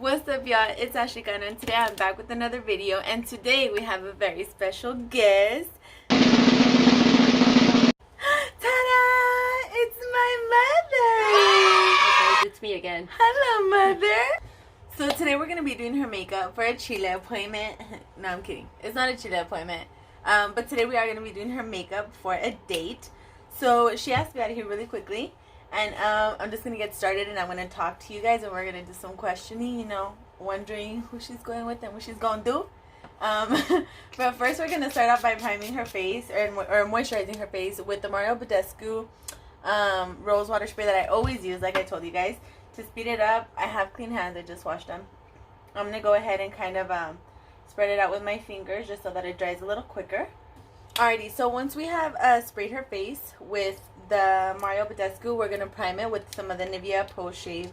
What's up, y'all? It's Ashikana, and today I'm back with another video, and today we have a very special guest. Ta-da! It's my mother! Hey guys, it's me again. Hello, mother! So today we're going to be doing her makeup for a Chile appointment. No, I'm kidding. It's not a Chile appointment. But today we are going to be doing her makeup for a date. So she asked me out of here really quickly. And I'm just going to get started, and I'm going to talk to you guys, and we're going to do some questioning, you know, wondering who she's going with and what she's going to do. But first we're going to start off by priming her face, or moisturizing her face with the Mario Badescu rose water spray that I always use, like I told you guys. To speed it up, I have clean hands. I just washed them. I'm going to go ahead and kind of spread it out with my fingers just so that it dries a little quicker. Alrighty, so once we have sprayed her face with the Mario Badescu, we're going to prime it with some of the Nivea Post Shave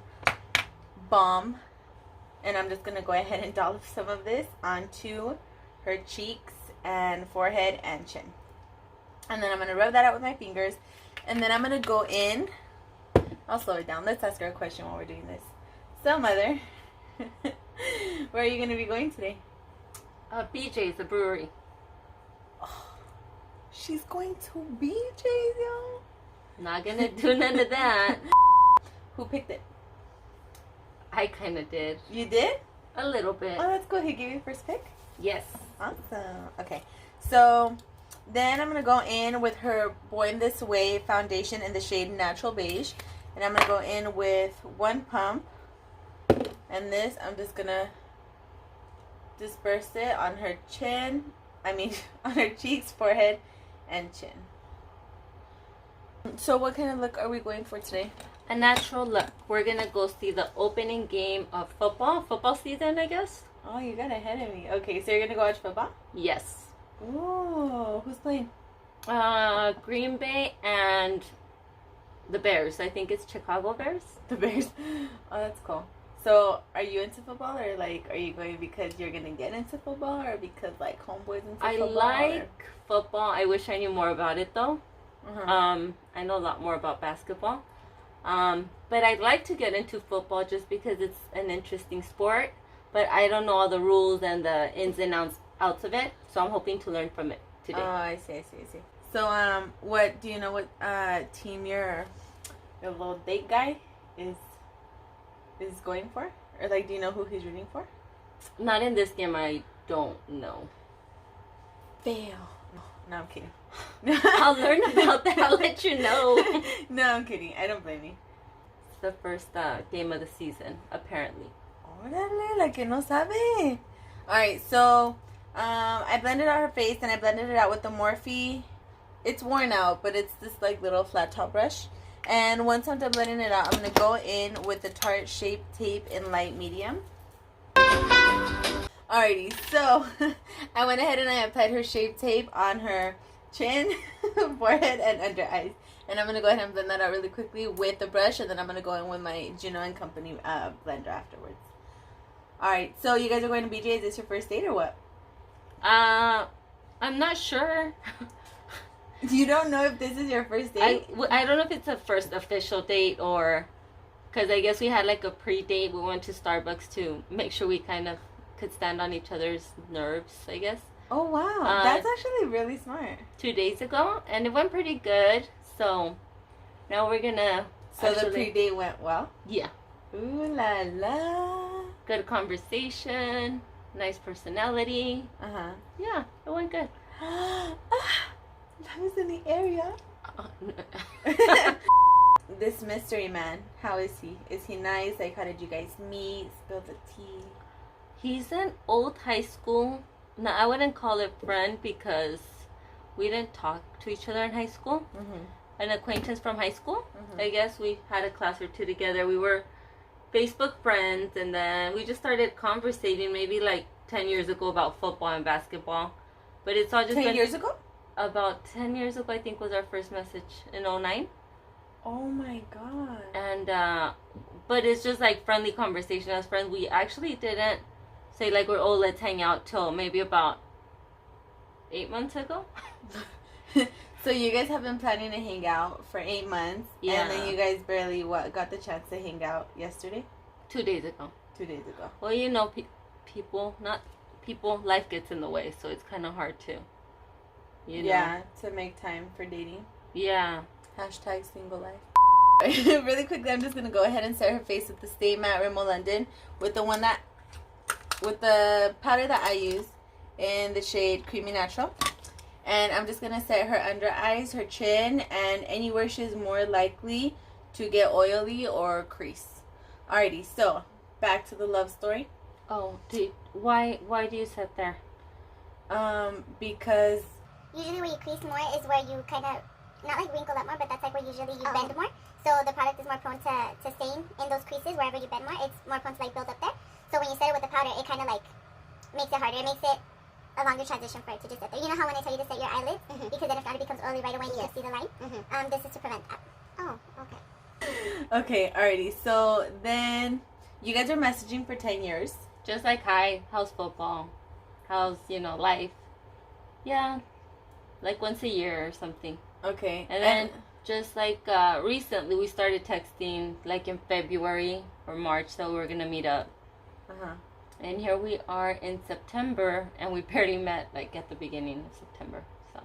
Balm. And I'm just going to go ahead and dollop some of this onto her cheeks and forehead and chin. And then I'm going to rub that out with my fingers. And then I'm going to go in. I'll slow it down. Let's ask her a question while we're doing this. So, Mother, where are you going to be going today? BJ's, the brewery. Oh, she's going to BJ's, y'all. Not gonna do none of that. Who picked it? I kind of did. You did? A little bit. Oh, that's cool. He gave you the first pick? Yes. Awesome. Okay. So, then I'm going to go in with her Born This Way foundation in the shade Natural Beige. And I'm going to go in with one pump. And this, I'm just going to disperse it on her chin. On her cheeks, forehead, and chin. So what kind of look are we going for today? A natural look. We're gonna go see the opening game of football season, I guess. Oh, you got ahead of me. Okay, so you're gonna go watch football? Yes. Ooh, who's playing? Green Bay and the Bears. I think it's Chicago Bears. The Bears. Oh, that's cool. So, are you into football, or like, are you going because you're gonna get into football, or because like homeboys into football? I like football. I wish I knew more about it though. I know a lot more about basketball. But I'd like to get into football just because it's an interesting sport. But I don't know all the rules and the ins and outs of it. So I'm hoping to learn from it today. Oh, I see. So, what do you know? What team your little date guy is going for? Or like, do you know who he's rooting for? Not in this game. I don't know. Fail. No, I'm kidding. I'll learn about that. I'll let you know. No, I'm kidding. I don't blame you. It's the first game of the season, apparently. Órale, la que no sabe. Alright, so I blended out her face, and I blended it out with the Morphe. It's worn out, but it's this like little flat top brush. And once I'm done blending it out, I'm going to go in with the Tarte Shape Tape in light medium. Alrighty, so I went ahead and I applied her Shape Tape on her chin, forehead, and under eyes. And I'm going to go ahead and blend that out really quickly with the brush, and then I'm going to go in with my Juno & Company blender afterwards. Alright, so you guys are going to BJ. Is this your first date or what? I'm not sure. You don't know if this is your first date? I don't know if it's a first official date or... Because I guess we had like a pre-date. We went to Starbucks to make sure we kind of could stand on each other's nerves, I guess. Oh, wow. That's actually really smart. 2 days ago. And it went pretty good. So now we're going to... So the pre-date went well? Yeah. Ooh la la. Good conversation. Nice personality. Uh-huh. Yeah, it went good. That was in the area. This mystery man, how is he? Is he nice? Like, how did you guys meet? Spill the tea. He's an old high school. No, I wouldn't call it friend because we didn't talk to each other in high school. An acquaintance from high school. I guess we had a class or two together. We were Facebook friends, and then we just started conversating maybe like 10 years ago about football and basketball. But it's all just 10 years ago? About 10 years ago, I think, was our first message in 2009. Oh my god. And but it's just like friendly conversation as friends. We actually didn't say like we're let's hang out till maybe about 8 months ago. So you guys have been planning to hang out for 8 months. Yeah. And then you guys barely got the chance to hang out yesterday? 2 days ago. 2 days ago. Well, you know, people, life gets in the way, so it's kind of hard to, you know. Yeah, to make time for dating. Yeah. Hashtag single life. Really quickly, I'm just gonna go ahead and set her face with the Stay Matte Rimmel London with the powder that I use in the shade Creamy Natural. And I'm just gonna set her under eyes, her chin, and anywhere she's more likely to get oily or crease. Alrighty, so back to the love story. Oh, why do you sit there? Because usually where you crease more is where you kind of, not like wrinkle up more, but that's like where usually you bend more. So the product is more prone to stain in those creases. Wherever you bend more, it's more prone to like build up there. So when you set it with the powder, it kind of like makes it harder. It makes it a longer transition for it to just sit there. You know how when I tell you to set your eyelids, because then if not it becomes oily right away and you can see the line? This is to prevent that. Oh, okay. Okay, alrighty. So then you guys are messaging for 10 years. Just like, hi, how's football? How's, life? Yeah, like once a year or something. Okay. And then just like recently we started texting like in February or March that we were going to meet up. Uh-huh. And here we are in September and we barely met like at the beginning of September. So.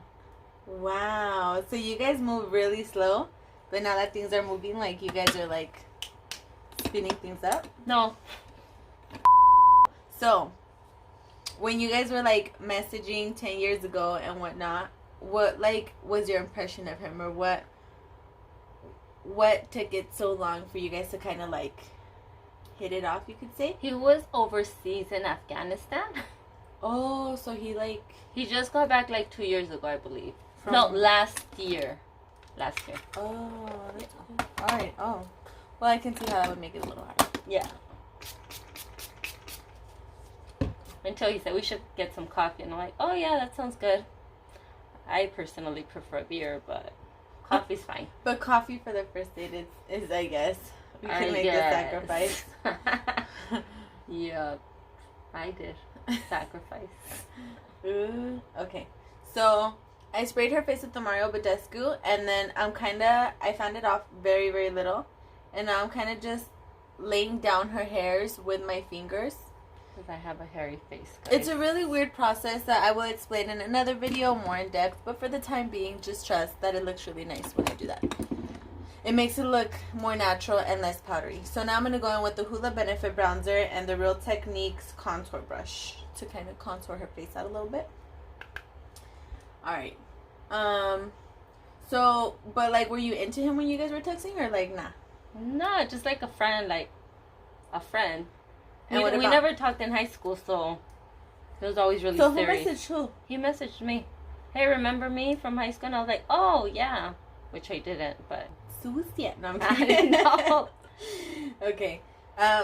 Wow. So you guys move really slow, but now that things are moving, like you guys are like spinning things up? No. So, when you guys were like messaging 10 years ago and whatnot, what like was your impression of him, or what took it so long for you guys to kind of like hit it off, you could say? He was overseas in Afghanistan. Oh, so he just got back like 2 years ago, I believe. No, last year. Oh, that's cool. All right. Oh, well, I can see how that would make it a little harder. Yeah. Until he said we should get some coffee, and I'm like, oh yeah, that sounds good. I personally prefer beer, but coffee's fine. But coffee for the first date is I guess, we can make the sacrifice. Yeah, I did sacrifice. Ooh, okay. So I sprayed her face with the Mario Badescu, and then I found it off very, very little, and now I'm kind of just laying down her hairs with my fingers. Because I have a hairy face, guys. It's a really weird process that I will explain in another video more in depth, but for the time being, just trust that it looks really nice when I do that. It makes it look more natural and less powdery. So now I'm going to go in with the Hoola Benefit Bronzer and the Real Techniques Contour Brush to kind of contour her face out a little bit. Alright. So, but like, were you into him when you guys were texting, or like, nah? No, just like a friend, And we never talked in high school, so it was always really serious. So who messaged who? He messaged me. Hey, remember me from high school? And I was like, oh, yeah. Which I didn't, but... Sucia. No, I'm I kidding. know. Okay.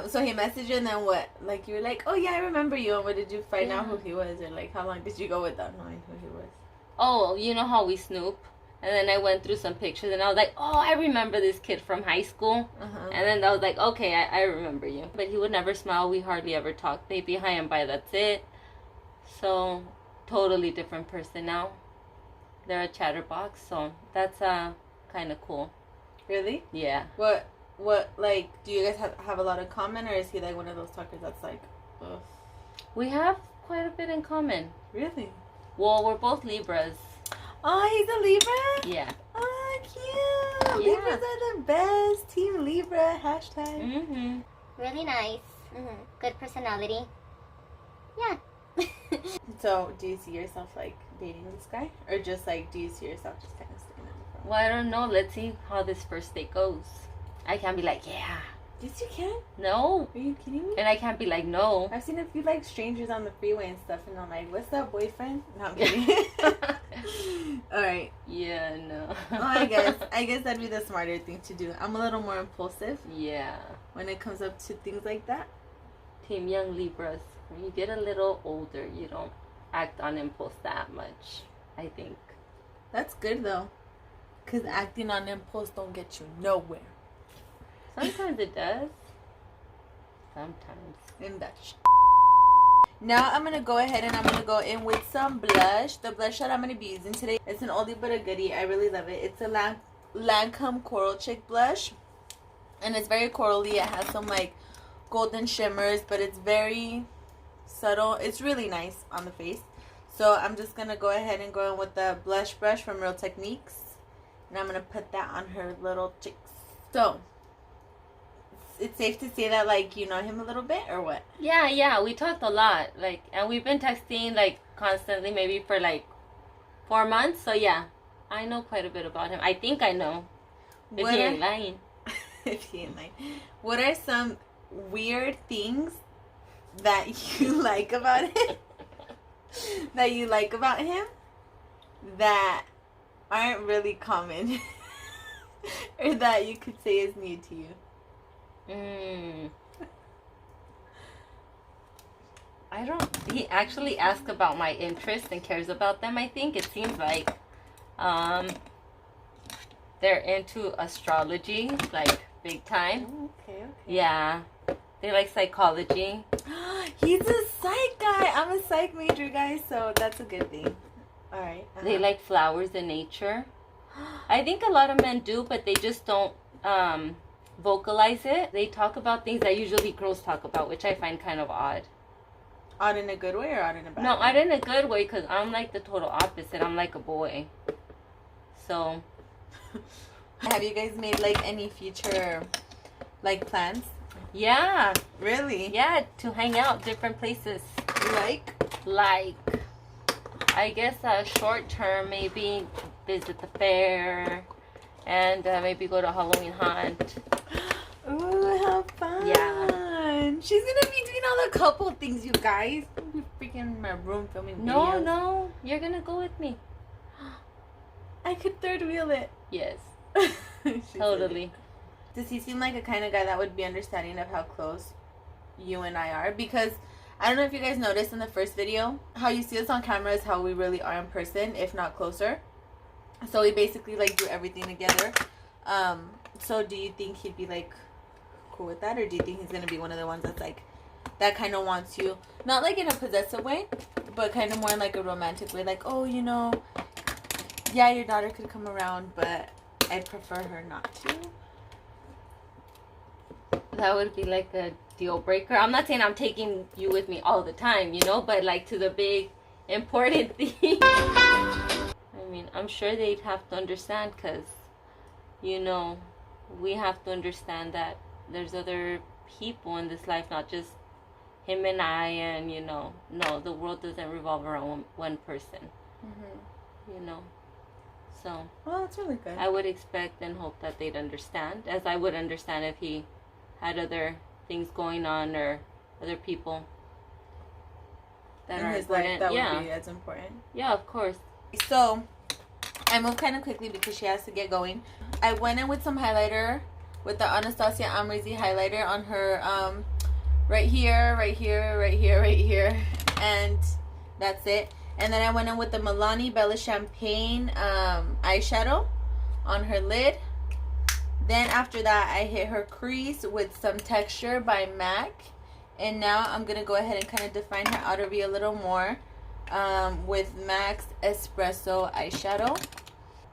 So he messaged you, and then what? Like, you were like, oh, yeah, I remember you. And what did you find out who he was? Or, like, how long did you go without knowing who he was? Oh, you know how we snoop? And then I went through some pictures, and I was like, oh, I remember this kid from high school. Uh-huh. And then I was like, okay, I remember you. But he would never smile. We hardly ever talked. Maybe hi and bye, that's it. So, totally different person now. They're a chatterbox, so that's kind of cool. Really? Yeah. What, like, do you guys have a lot in common, or is he, like, one of those talkers that's like, ugh? We have quite a bit in common. Really? Well, we're both Libras. Oh, he's a Libra? Yeah. Oh, cute. Yeah. Libras are the best. Team Libra, hashtag. Mm-hmm. Really nice. Good personality. Yeah. So, do you see yourself, like, dating this guy? Or just, like, do you see yourself just kind of staying in the front? Well, I don't know. Let's see how this first date goes. I can't be like, yeah. Yes, you can. No. Are you kidding me? And I can't be like, no. I've seen a few, like, strangers on the freeway and stuff, and I'm like, what's up, boyfriend? No, I'm kidding. Alright. Yeah, no. Well, I guess that'd be the smarter thing to do. I'm a little more impulsive. Yeah. When it comes up to things like that. Team Young Libras. When you get a little older, you don't act on impulse that much, I think. That's good, though. Because acting on impulse don't get you nowhere. Sometimes it does. Sometimes. And that's Now I'm going to go ahead and I'm going to go in with some blush. The blush that I'm going to be using today, it's an oldie but a goodie. I really love it. It's a Lancome Coral Chick blush. And it's very corally. It has some like golden shimmers, but it's very subtle. It's really nice on the face. So I'm just going to go ahead and go in with the blush brush from Real Techniques. And I'm going to put that on her little cheeks. So, it's safe to say that, like, you know him a little bit, or what? Yeah, we talked a lot. Like, and we've been texting, like, constantly, maybe for, like, 4 months. So, yeah, I know quite a bit about him. I think I know. If he ain't lying. If he ain't lying. What are some weird things that you like about him? That you like about him that aren't really common, or that you could say is new to you? I don't. He actually asks about my interests and cares about them. I think it seems like they're into astrology, like big time. Okay. Yeah, they like psychology. He's a psych guy. I'm a psych major, guys, so that's a good thing. All right. They like flowers and nature. I think a lot of men do, but they just don't vocalize it. They talk about things that usually girls talk about, which I find kind of odd. Odd in a good way or odd in a bad way? No, odd in a good way, because I'm like the total opposite. I'm like a boy. So. Have you guys made like any future like plans? Yeah. Really? Yeah, to hang out different places. Like, I guess short term, maybe visit the fair and maybe go to Halloween hunt. Ooh, how fun. Yeah. She's gonna be doing all the couple things, you guys. I'm gonna be freaking in my room filming videos. No, you're gonna go with me. I could third wheel it. Yes. She Totally. Does he seem like a kind of guy that would be understanding of how close you and I are? Because I don't know if you guys noticed in the first video, how you see us on camera is how we really are in person, if not closer. So we basically like do everything together. So do you think he'd be like cool with that, or do you think he's gonna be one of the ones that's like that kind of wants you, not like in a possessive way, but kind of more in like a romantic way, like, oh, you know, yeah, your daughter could come around, but I'd prefer her not to? That would be like a deal breaker. I'm not saying I'm taking you with me all the time, you know, but like to the big important thing. I mean, I'm sure they'd have to understand, because, you know, we have to understand that there's other people in this life, not just him and I, and, you know, no, the world doesn't revolve around one person. You know. So, well, that's really good. I would expect and hope that they'd understand, as I would understand if he had other things going on or other people that are important. That would be as important. Yeah, of course. So, I moved kind of quickly because she has to get going. I went in with some highlighter, with the Anastasia Amrezy highlighter on her right here, and that's it. And then I went in with the Milani Bella Champagne eyeshadow on her lid. Then after that, I hit her crease with some Texture by MAC. And now I'm going to go ahead and kind of define her outer V a little more with MAC's Espresso eyeshadow.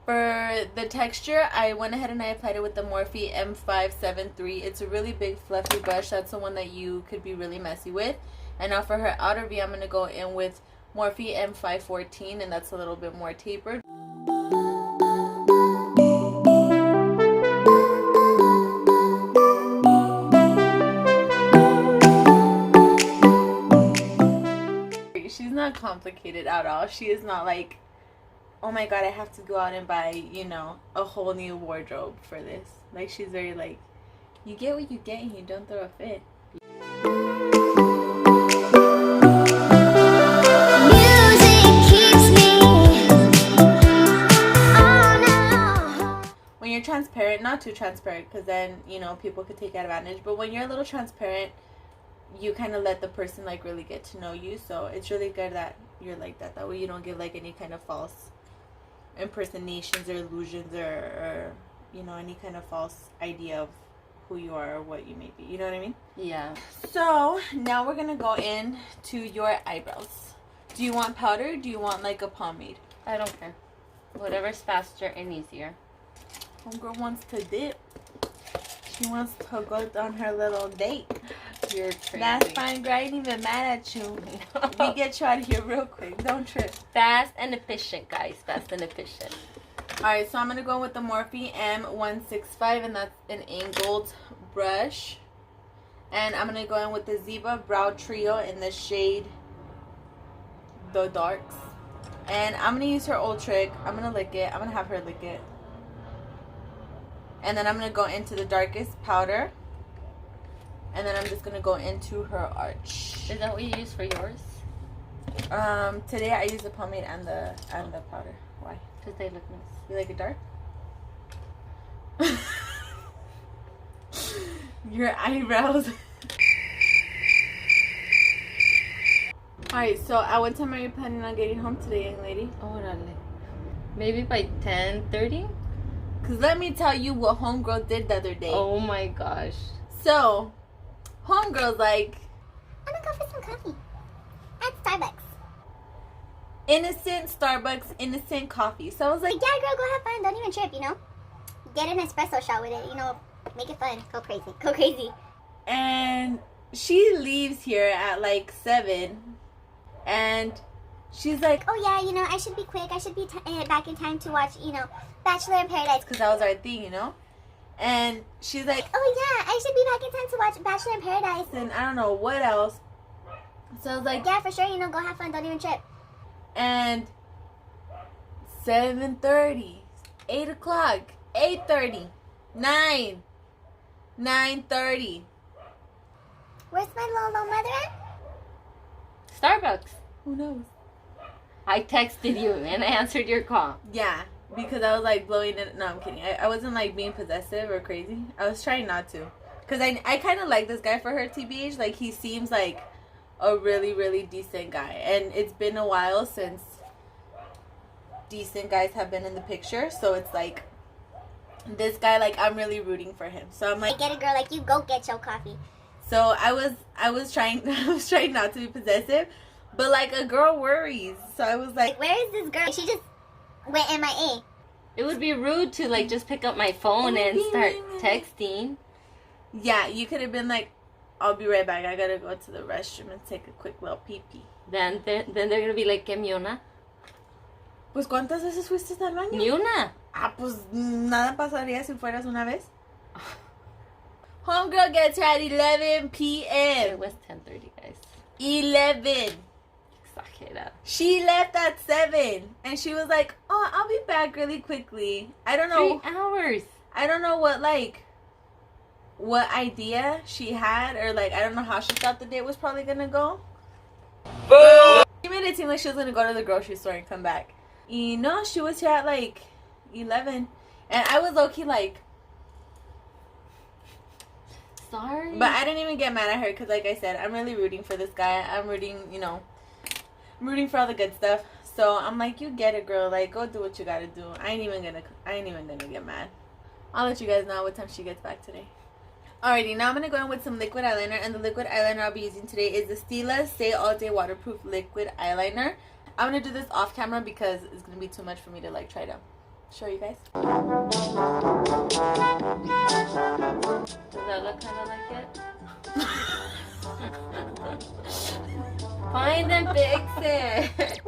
For the texture, I went ahead and I applied it with the Morphe M573. It's a really big fluffy brush. That's the one that you could be really messy with. And now for her outer V, I'm going to go in with Morphe M514, and that's a little bit more tapered. She's not complicated at all. She is not like, oh my god, I have to go out and buy, you know, a whole new wardrobe for this. Like, she's very like, you get what you get and you don't throw a fit. When you're transparent, not too transparent, because then, you know, people could take advantage, but when you're a little transparent, you kind of let the person like really get to know you. So it's really good that you're like that. That way you don't give like any kind of false impersonations or illusions or you know, any kind of false idea of who you are or what you may be. You know what I mean? Yeah. So now we're gonna go in to your eyebrows. Do you want powder? Or do you want like a pomade? I don't care. Whatever's faster and easier. Homegirl wants to dip. She wants to go on her little date. You're crazy. That's fine, girl. I ain't even mad at you. We get you out of here real quick. Don't trip. Fast and efficient, guys. Fast and efficient. Alright, so I'm going to go with the Morphe M165, and that's an angled brush. And I'm going to go in with the Zebra Brow Trio in the shade The Darks. And I'm going to use her old trick. I'm going to lick it. I'm going to have her lick it. And then I'm going to go into the darkest powder. And then I'm just going to go into her arch. Is that what you use for yours? Today I use the pomade and the powder. Why? Because they look nice. You like it dark? Your eyebrows. Alright, so at what time are you planning on getting home today, young lady? Orale. Maybe by 10:30? Because let me tell you what homegirl did the other day. Oh my gosh. So, homegirl's like, I'm gonna go for some coffee at Starbucks. innocent Starbucks, innocent coffee. So I was like, Like, yeah, girl, go have fun. Don't even trip, you know? Get an espresso shot with it, you know? Make it fun. Go crazy. Go crazy. and she leaves here at like 7. And she's like, Oh, yeah, you know, I should be quick. I should be back in time to watch, you know, Bachelor in Paradise. because that was our thing, you know? And she's like, Oh, yeah, I should be back in time to watch Bachelor in Paradise. and I don't know what else. So I was like, Yeah, for sure, you know, go have fun. Don't even trip. and 7:30, 8 o'clock, 8:30, 9, 9:30. Where's my Lolo mother at? Starbucks. Who knows? I texted you and I answered your call. Yeah, because I was like blowing it. No, I'm kidding. I wasn't like being possessive or crazy. I was trying not to. Because I kind of like this guy for her, TBH. Like, he seems like a really, really decent guy. And it's been a while since decent guys have been in the picture. So it's like, this guy, like, I'm really rooting for him. So I'm like, Get a girl like you, go get your coffee. so I was trying not to be possessive. But like, a girl worries. So I was like, Like, where is this girl? She just went MIA. It would be rude to like just pick up my phone and start texting. yeah, you could have been like, I'll be right back. I gotta go to the restroom and take a quick little pee-pee. Then they're gonna be like, ¿Qué, mi una? Pues, ¿cuántas veces fuiste al baño? Ni una. Ah, pues, nada pasaría si fueras una vez. Homegirl gets here at 11 It p.m. was 10:30, guys. 11. Exagerada. She left at 7. And she was like, oh, I'll be back really quickly. I don't know. 3 hours. I don't know what idea she had, or like, I don't know how she thought the date was probably gonna go. She made it seem like she was gonna go to the grocery store and come back. You know, she was here at like 11, and I was low-key like, Sorry. but I didn't even get mad at her because, like I said, I'm really rooting for this guy. I'm rooting, you know, I'm rooting for all the good stuff. So I'm like, you get it, girl. Like, go do what you gotta do. I ain't even gonna get mad. I'll let you guys know what time she gets back today. Alrighty, now I'm going to go in with some liquid eyeliner. And the liquid eyeliner I'll be using today is the Stila Stay All Day Waterproof Liquid Eyeliner. I'm going to do this off camera because it's going to be too much for me to like try to show you guys. Does that look kind of like it? Find and fix it.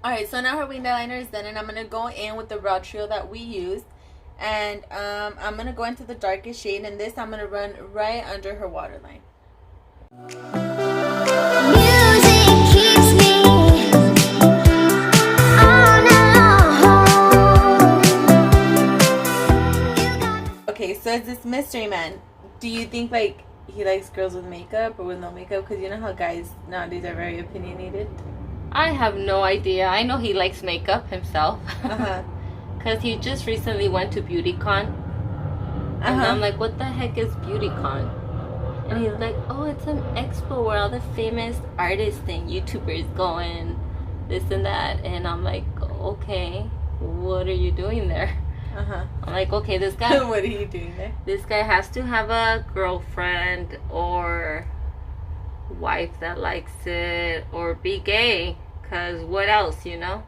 Alright, so now her winged eyeliner is done, and I'm going to go in with the brow trio that we used. And I'm going to go into the darkest shade, and this I'm going to run right under her waterline. Music keeps me on alone. Okay, so it's this mystery man. Do you think like he likes girls with makeup or with no makeup? Because you know how guys nowadays are very opinionated. I have no idea. I know he likes makeup himself. Because he just recently went to BeautyCon. And I'm like, what the heck is BeautyCon? And he's like, oh, it's an expo where all the famous artists and YouTubers go in, this and that. And I'm like, okay, what are you doing there? I'm like, okay, this guy... What are you doing there? This guy has to have a girlfriend or wife that likes it or be gay, because what else, you know?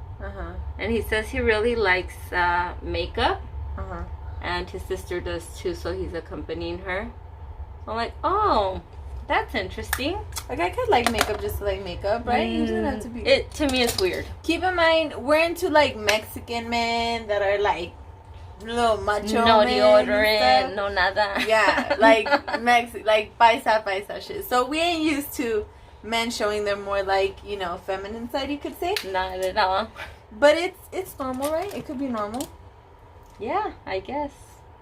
And he says he really likes makeup, and his sister does too, so he's accompanying her. So I'm like, oh, that's interesting. Like, I could like makeup just to like makeup, right? You don't have to be. It to me it's weird. Keep in mind, we're into like Mexican men that are like little macho No men deodorant, no nada. Yeah, like like paisa shit. So we ain't used to men showing their more like, you know, feminine side, you could say. Not at all. But it's normal, right? It could be normal. Yeah, I guess.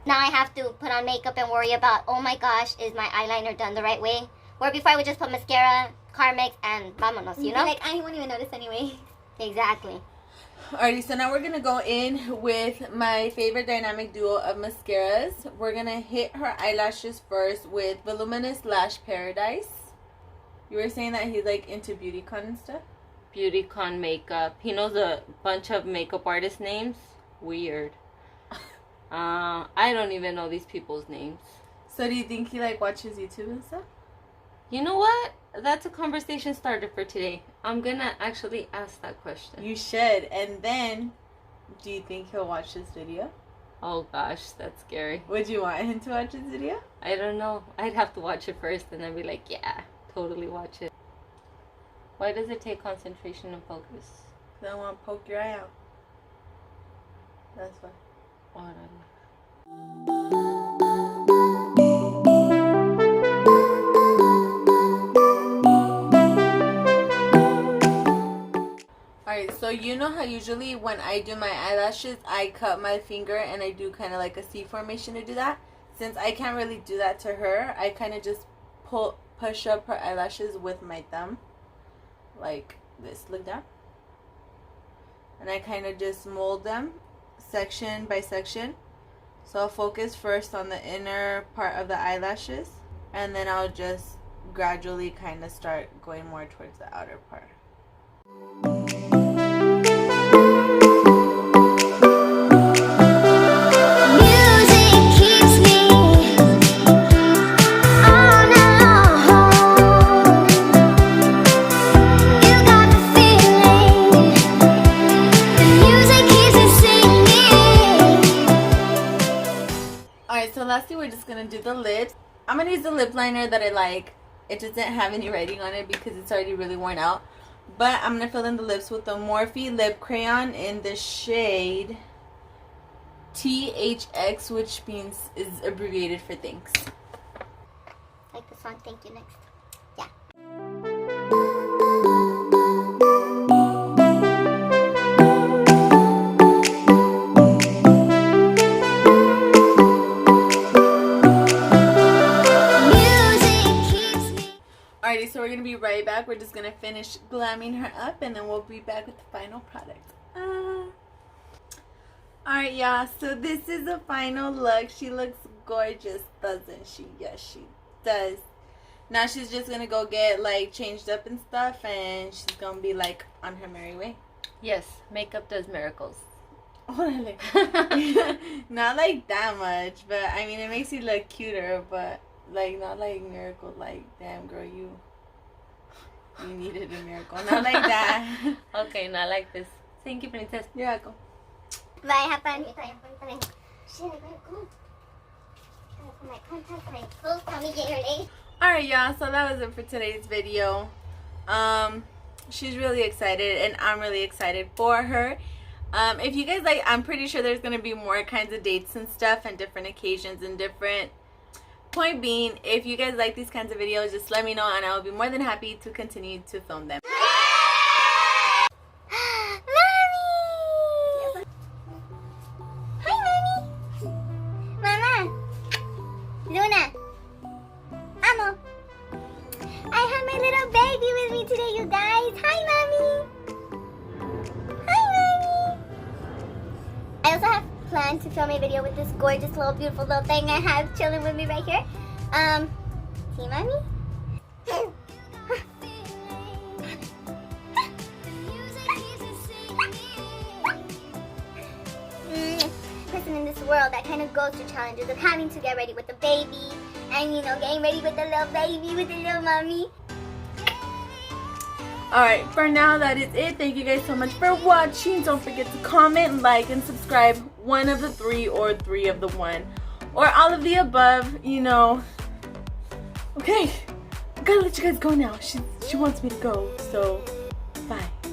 Now I have to put on makeup and worry about, oh my gosh, is my eyeliner done the right way? Where before I would just put mascara, Carmex, and vamonos, you know? Like, I won't even notice anyway. Exactly. Alrighty, so now we're going to go in with my favorite dynamic duo of mascaras. We're going to hit her eyelashes first with Voluminous Lash Paradise. You were saying that he's like into BeautyCon and stuff? BeautyCon makeup. He knows a bunch of makeup artist names. Weird. I don't even know these people's names. So do you think he like watches YouTube and stuff? You know what? That's a conversation starter for today. I'm gonna actually ask that question. You should. And then, do you think he'll watch this video? Oh gosh, that's scary. Would you want him to watch this video? I don't know. I'd have to watch it first and then be like, yeah, totally watch it. Why does it take concentration and focus? Because I want to poke your eye out. That's why. Alright, so you know how usually when I do my eyelashes, I cut my finger and I do kind of like a C formation to do that? Since I can't really do that to her, I kind of just push up her eyelashes with my thumb. Like this, look down. And I kind of just mold them section by section. So I'll focus first on the inner part of the eyelashes, and then I'll just gradually kind of start going more towards the outer part. Lastly, we're just gonna do the lips. I'm gonna use the lip liner that I like. It doesn't have any writing on it because it's already really worn out. But I'm gonna fill in the lips with the Morphe lip crayon in the shade THX, which means is abbreviated for thanks. Like this one, thank you, next. Yeah. So we're going to be right back. We're just going to finish glamming her up and then we'll be back with the final product. Alright, y'all. So this is the final look. She looks gorgeous, doesn't she? Yes, she does. Now she's just going to go get like changed up and stuff and she's going to be like on her merry way. Yes, makeup does miracles. Not like that much, but I mean it makes you look cuter, but like not like miracle, like damn girl, you needed a miracle. Not like that. Okay, not like this. Thank you, princess. You're welcome. Bye, have fun. Shit, I gotta go. Gotta put my contacts, my clothes, tell me get your name. Alright, y'all, so that was it for today's video. She's really excited and I'm really excited for her. If you guys like, I'm pretty sure there's gonna be more kinds of dates and stuff and different occasions and different. Point being, if you guys like these kinds of videos, just let me know and I will be more than happy to continue to film them. Mommy! Hi, Mommy! Mama! Luna! Amo! I have my little baby with me today, you guys! Hi, Mommy! Hi, Mommy! I also have planned to film a video with this gorgeous little beautiful little thing I have chilling with me right here. See, Mommy? Listen, in this world that kind of goes through challenges of having to get ready with the baby and, you know, getting ready with the little baby, with the little mommy. Alright, for now that is it. Thank you guys so much for watching. Don't forget to comment, like, and subscribe. One of the three or three of the one. Or all of the above, you know. Okay, I gotta let you guys go now. She wants me to go, so bye.